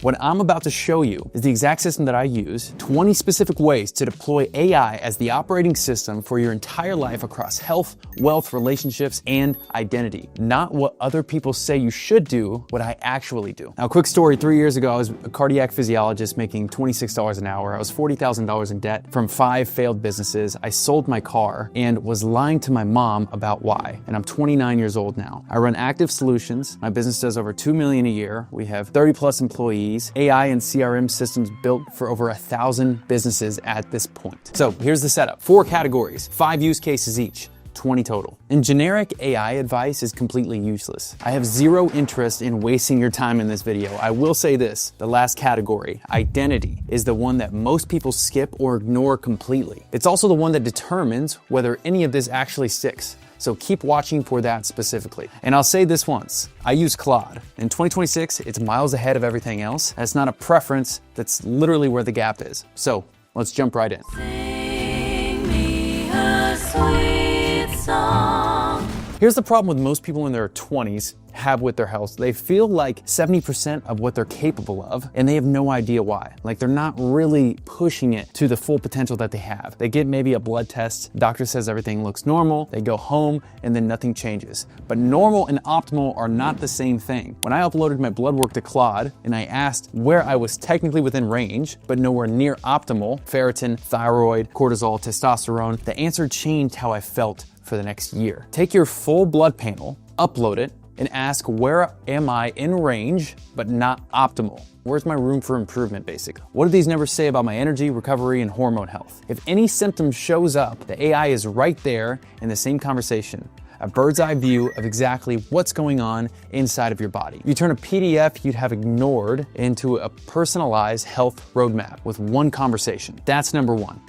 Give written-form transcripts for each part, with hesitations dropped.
What I'm about to show you is the exact system that I use, 20 specific ways to deploy AI as the operating system for your entire life across health, wealth, relationships, and identity. Not what other people say you should do, what I actually do. Now, quick story, 3 years ago, I was a cardiac physiologist making $26 an hour. I was $40,000 in debt from 5 failed businesses. I sold my car and was lying to my mom about why. And I'm 29 years old now. I run Active Solutions. My business does over $2 million a year. We have 30 plus employees. AI and CRM systems built for over 1,000 businesses at this point. So here's the setup. 4 categories, 5 use cases each. 20 total. And generic AI advice is completely useless. I have zero interest in wasting your time in this video. I will say this, the last category, identity, is the one that most people skip or ignore completely. It's also the one that determines whether any of this actually sticks. So keep watching for that specifically. And I'll say this once, I use Claude. In 2026, it's miles ahead of everything else. That's not a preference, that's literally where the gap is. So let's jump right in. Sing me a sweet song. Here's the problem with most people in their 20s have with their health. They feel like 70% of what they're capable of, and they have no idea why. Like they're not really pushing it to the full potential that they have. They get maybe a blood test, doctor says everything looks normal, they go home, and then nothing changes. But normal and optimal are not the same thing. When I uploaded my blood work to Claude, and I asked where I was technically within range, but nowhere near optimal, ferritin, thyroid, cortisol, testosterone, the answer changed how I felt for the next year. Take your full blood panel, upload it, and ask where am I in range, but not optimal? Where's my room for improvement, basically? What do these numbers say about my energy, recovery, and hormone health? If any symptom shows up, the AI is right there in the same conversation. A bird's eye view of exactly what's going on inside of your body. You turn a PDF you'd have ignored into a personalized health roadmap with one conversation. That's number one.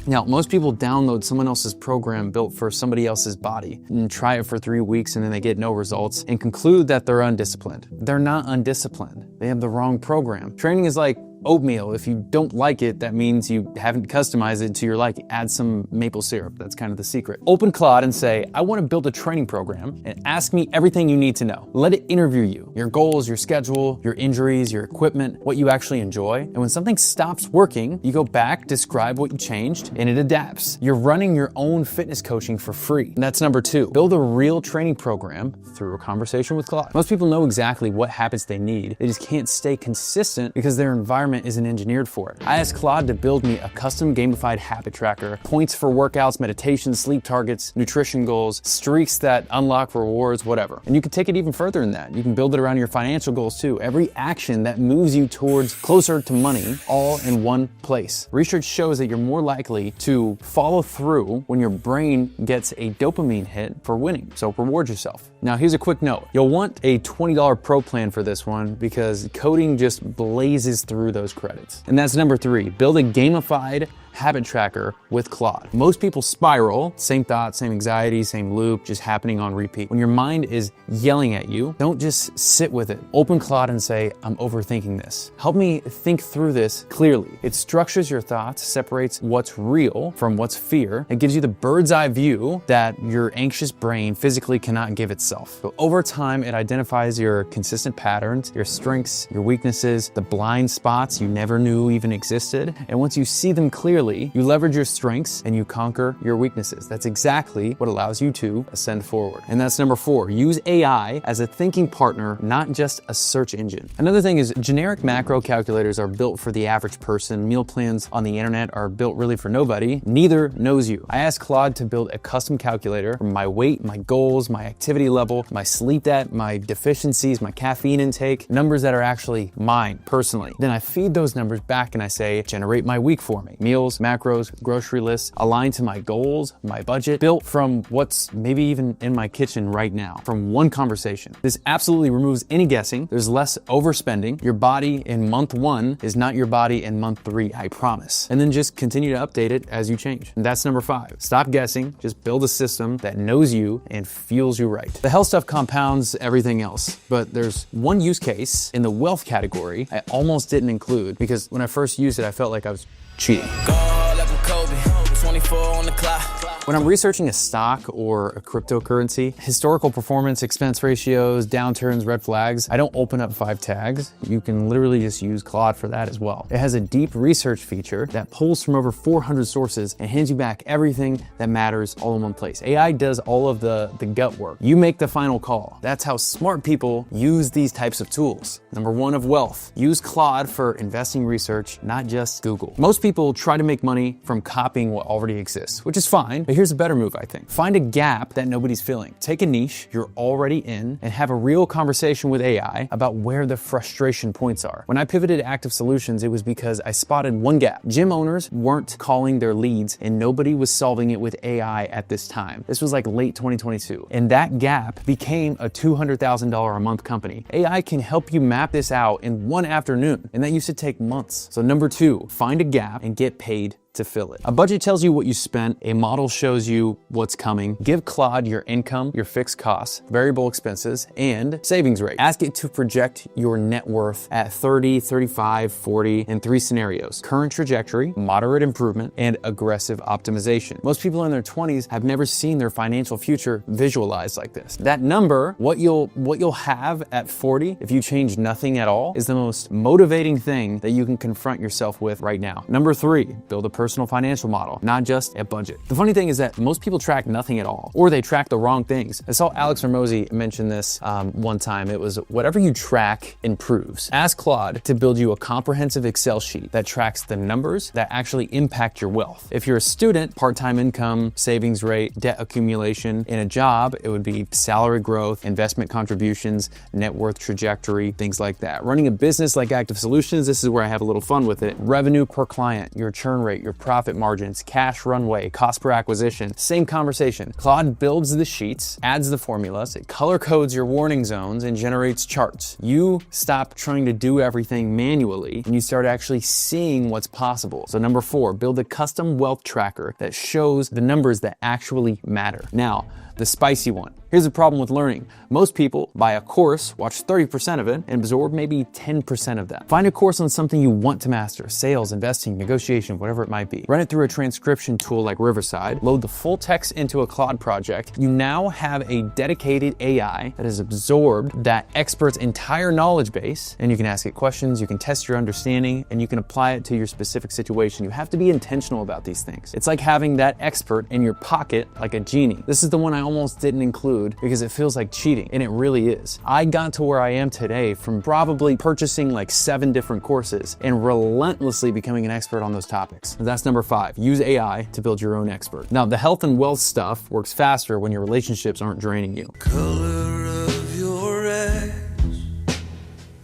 Now, most people download someone else's program built for somebody else's body and try it for 3 weeks and then they get no results and conclude that they're undisciplined. They're not undisciplined. They have the wrong program. Training is like oatmeal. If you don't like it, that means you haven't customized it to your liking. Add some maple syrup. That's kind of the secret. Open Claude and say, I want to build a training program, and ask me everything you need to know. Let it interview you, your goals, your schedule, your injuries, your equipment, what you actually enjoy. And when something stops working, you go back, describe what you changed, and it adapts. You're running your own fitness coaching for free. And that's number 2. Build a real training program through a conversation with Claude. Most people know exactly what habits they need. They just can't stay consistent because their environment isn't engineered for it. I asked Claude to build me a custom gamified habit tracker, points for workouts, meditation, sleep targets, nutrition goals, streaks that unlock rewards, whatever. And you can take it even further than that. You can build it around your financial goals too. Every action that moves you towards closer to money, all in one place. Research shows that you're more likely to follow through when your brain gets a dopamine hit for winning. So reward yourself. Now here's a quick note. You'll want a $20 pro plan for this one because coding just blazes through those credits. And that's number 3, build a gamified habit tracker with Claude. Most people spiral, same thoughts, same anxiety, same loop, just happening on repeat. When your mind is yelling at you, don't just sit with it. Open Claude and say, I'm overthinking this. Help me think through this clearly. It structures your thoughts, separates what's real from what's fear. It gives you the bird's eye view that your anxious brain physically cannot give itself. So over time, it identifies your consistent patterns, your strengths, your weaknesses, the blind spots you never knew even existed. And once you see them clearly, you leverage your strengths and you conquer your weaknesses. That's exactly what allows you to ascend forward. And that's number 4, use AI as a thinking partner, not just a search engine. Another thing is generic macro calculators are built for the average person. Meal plans on the internet are built really for nobody. Neither knows you. I asked Claude to build a custom calculator for my weight, my goals, my activity level, my sleep debt, my deficiencies, my caffeine intake, numbers that are actually mine personally. Then I feed those numbers back and I say, generate my week for me. Meals, macros, grocery lists, aligned to my goals, my budget, built from what's maybe even in my kitchen right now, from one conversation. This absolutely removes any guessing. There's less overspending. Your body in month 1 is not your body in month 3, I promise. And then just continue to update it as you change. And that's number 5. Stop guessing, just build a system that knows you and feels you right. The health stuff compounds everything else, but there's one use case in the wealth category I almost didn't include because when I first used it, I felt like I was cheating. Go like I'm Kobe, 24 on the clock. When I'm researching a stock or a cryptocurrency, historical performance, expense ratios, downturns, red flags, I don't open up 5 tags. You can literally just use Claude for that as well. It has a deep research feature that pulls from over 400 sources and hands you back everything that matters all in one place. AI does all of the gut work. You make the final call. That's how smart people use these types of tools. Number 1 of wealth. Use Claude for investing research, not just Google. Most people try to make money from copying what already exists, which is fine. But here's a better move, I think. Find a gap that nobody's filling. Take a niche you're already in and have a real conversation with AI about where the frustration points are. When I pivoted to Active Solutions, it was because I spotted one gap. Gym owners weren't calling their leads and nobody was solving it with AI at this time. This was like late 2022. And that gap became a $200,000 a month company. AI can help you map this out in one afternoon, and that used to take months. So number 2, find a gap and get paid to fill it. A budget tells you what you spent, a model shows you what's coming. Give Claude your income, your fixed costs, variable expenses, and savings rate. Ask it to project your net worth at 30, 35, 40 in 3 scenarios: current trajectory, moderate improvement, and aggressive optimization. Most people in their 20s have never seen their financial future visualized like this. That number, what you'll have at 40 if you change nothing at all, is the most motivating thing that you can confront yourself with right now. Number 3, build a personal financial model, not just a budget. The funny thing is that most people track nothing at all, or they track the wrong things. I saw Alex Hormozi mention this one time. It was, whatever you track improves. Ask Claude to build you a comprehensive Excel sheet that tracks the numbers that actually impact your wealth. If you're a student, part-time income, savings rate, debt accumulation. In a job, it would be salary growth, investment contributions, net worth trajectory, things like that. Running a business like Active Solutions, this is where I have a little fun with it. Revenue per client, your churn rate, your profit margins, cash runway, cost per acquisition, same conversation. Claude builds the sheets, adds the formulas, it color codes your warning zones, and generates charts. You stop trying to do everything manually and you start actually seeing what's possible. So number 4, build a custom wealth tracker that shows the numbers that actually matter. Now, the spicy one. Here's the problem with learning. Most people buy a course, watch 30% of it, and absorb maybe 10% of that. Find a course on something you want to master: sales, investing, negotiation, whatever it might be. Run it through a transcription tool like Riverside, load the full text into a Claude project. You now have a dedicated AI that has absorbed that expert's entire knowledge base, and you can ask it questions, you can test your understanding, and you can apply it to your specific situation. You have to be intentional about these things. It's like having that expert in your pocket like a genie. This is the one I almost didn't include because it feels like cheating, and it really is. I got to where I am today from probably purchasing like 7 different courses and relentlessly becoming an expert on those topics. That's number 5. Use AI to build your own expert. Now, the health and wealth stuff works faster when your relationships aren't draining you. Color of your eyes,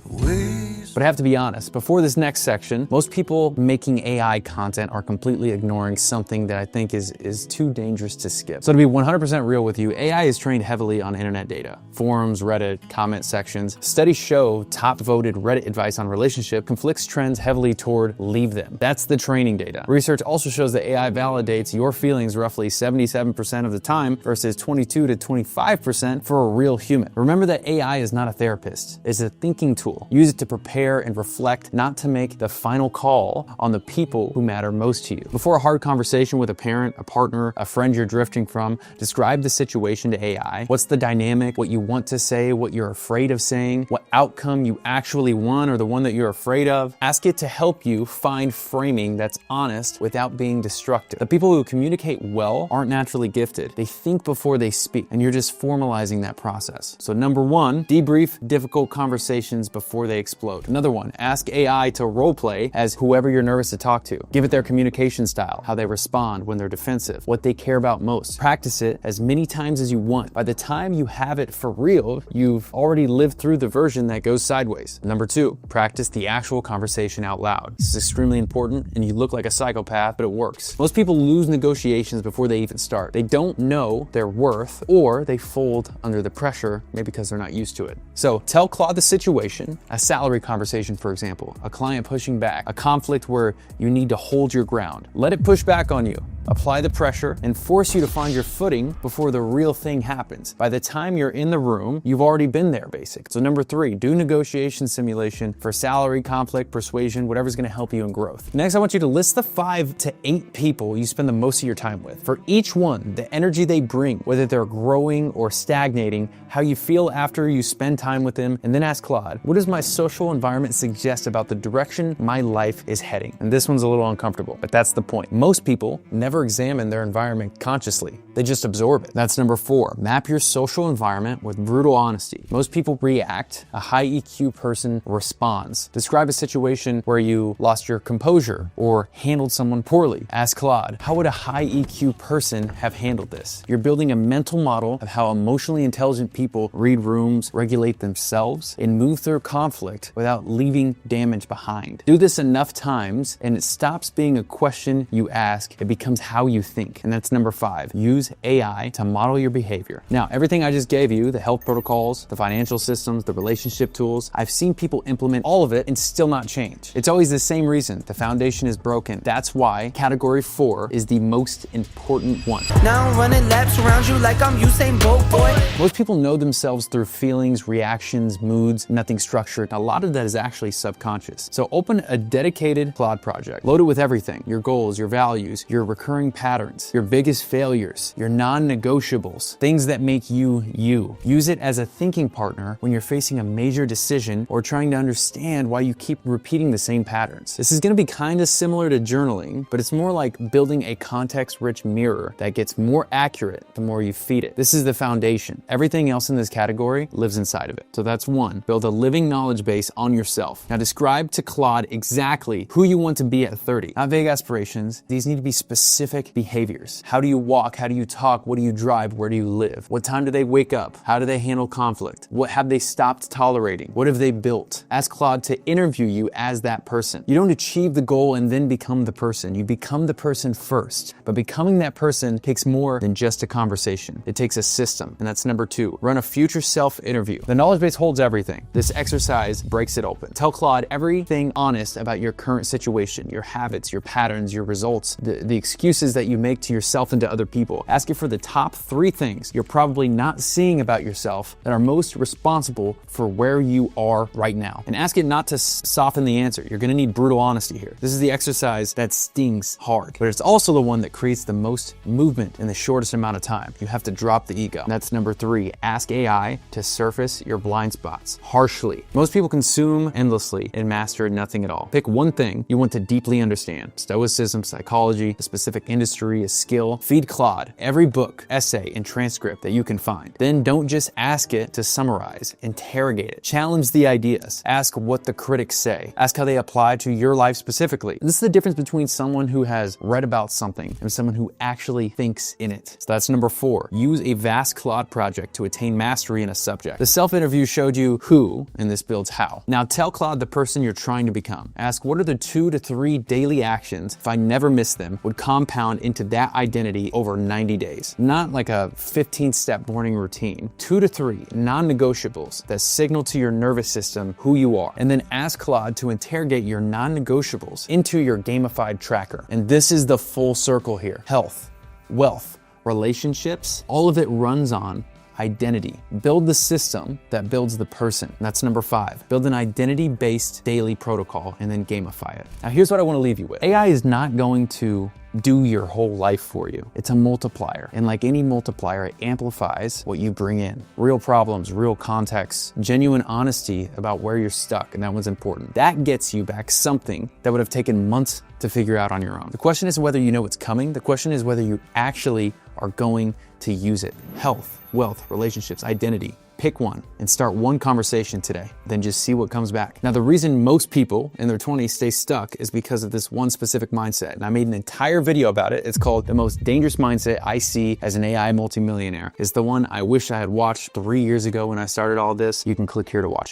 ways. But I have to be honest, before this next section, most people making AI content are completely ignoring something that I think is too dangerous to skip. So to be 100% real with you, AI is trained heavily on internet data. Forums, Reddit, comment sections. Studies show top voted Reddit advice on relationship conflicts trends heavily toward leave them. That's the training data. Research also shows that AI validates your feelings roughly 77% of the time versus 22 to 25% for a real human. Remember that AI is not a therapist. It's a thinking tool. Use it to prepare and reflect, not to make the final call on the people who matter most to you. Before a hard conversation with a parent, a partner, a friend you're drifting from, describe the situation to AI. What's the dynamic, what you want to say, what you're afraid of saying, what outcome you actually want or the one that you're afraid of. Ask it to help you find framing that's honest without being destructive. The people who communicate well aren't naturally gifted. They think before they speak, and you're just formalizing that process. So number 1, debrief difficult conversations before they explode. Another one, ask AI to role play as whoever you're nervous to talk to. Give it their communication style, how they respond when they're defensive, what they care about most. Practice it as many times as you want. By the time you have it for real, you've already lived through the version that goes sideways. Number 2, practice the actual conversation out loud. This is extremely important, and you look like a psychopath, but it works. Most people lose negotiations before they even start. They don't know their worth, or they fold under the pressure, maybe because they're not used to it. So tell Claude the situation, a salary conversation, for example, a client pushing back, a conflict where you need to hold your ground. Let it push back on you. apply the pressure, and force you to find your footing before the real thing happens. By the time you're in the room, you've already been there, basic. So number 3, do negotiation simulation for salary, conflict, persuasion, whatever's gonna help you in growth. Next, I want you to list the 5 to 8 people you spend the most of your time with. For each one, the energy they bring, whether they're growing or stagnating, how you feel after you spend time with them, and then ask Claude, what does my social environment suggest about the direction my life is heading? And this one's a little uncomfortable, but that's the point. Most people never examine their environment consciously. They just absorb it. That's number 4. Map your social environment with brutal honesty. Most people react. A high EQ person responds. Describe a situation where you lost your composure or handled someone poorly. Ask Claude, how would a high EQ person have handled this? You're building a mental model of how emotionally intelligent people read rooms, regulate themselves, and move through conflict without leaving damage behind. Do this enough times and it stops being a question you ask, it becomes how you think. And that's number 5. Use AI to model your behavior. Now, everything I just gave you, the health protocols, the financial systems, the relationship tools, I've seen people implement all of it and still not change. It's always the same reason. The foundation is broken. That's why category 4 is the most important one. Now I'm running laps around you like I'm Usain Bolt, boy. Most people know themselves through feelings, reactions, moods, nothing structured. A lot of that is actually subconscious. So open a dedicated Claude project. Load it with everything, your goals, your values, your recurring patterns, your biggest failures, your non-negotiables, things that make you you. Use it as a thinking partner when you're facing a major decision or trying to understand why you keep repeating the same patterns. This is gonna be kind of similar to journaling, but it's more like building a context-rich mirror that gets more accurate the more you feed it. This is the foundation. Everything else in this category lives inside of it. So that's 1. Build a living knowledge base on yourself. Now describe to Claude exactly who you want to be at 30. Not vague aspirations. These need to be specific behaviors. How do you walk? How do you talk? What do you drive? Where do you live? What time do they wake up? How do they handle conflict? What have they stopped tolerating? What have they built? Ask Claude to interview you as that person. You don't achieve the goal and then become the person. You become the person first. But becoming that person takes more than just a conversation. It takes a system. And that's number 2. Run a future self interview. The knowledge base holds everything. This exercise breaks it open. Tell Claude everything honest about your current situation, your habits, your patterns, your results, the excuses that you make to yourself and to other people. Ask it for the top 3 things you're probably not seeing about yourself that are most responsible for where you are right now. And ask it not to soften the answer. You're gonna need brutal honesty here. This is the exercise that stings hard, but it's also the one that creates the most movement in the shortest amount of time. You have to drop the ego. That's number 3. Ask AI to surface your blind spots harshly. Most people consume endlessly and master nothing at all. Pick one thing you want to deeply understand. Stoicism, psychology, a specific industry, a skill. Feed Claude every book, essay, and transcript that you can find. Then don't just ask it to summarize. Interrogate it. Challenge the ideas. Ask what the critics say. Ask how they apply to your life specifically. This is the difference between someone who has read about something and someone who actually thinks in it. So that's number 4. Use a vast Claude project to attain mastery in a subject. The self-interview showed you who, and this builds how. Now tell Claude the person you're trying to become. Ask what are the 2 to 3 daily actions, if I never miss them, would compound into that identity over 90 days. Not like a 15-step morning routine. 2 to 3 non-negotiables that signal to your nervous system who you are. And then ask Claude to interrogate your non-negotiables into your gamified tracker. And this is the full circle here. Health, wealth, relationships, all of it runs on identity. Build the system that builds the person. That's number 5. Build an identity-based daily protocol and then gamify it. Now here's what I want to leave you with. AI is not going to do your whole life for you. It's a multiplier. And like any multiplier, it amplifies what you bring in. Real problems, real context, genuine honesty about where you're stuck, and that one's important. That gets you back something that would have taken months to figure out on your own. The question is whether you know it's coming. The question is whether you actually are going to use it. Health, wealth, relationships, identity. Pick one and start one conversation today, then just see what comes back. Now, the reason most people in their 20s stay stuck is because of this one specific mindset. And I made an entire video about it. It's called The Most Dangerous Mindset I See as an AI Multimillionaire. It's the one I wish I had watched 3 years ago when I started all this. You can click here to watch it.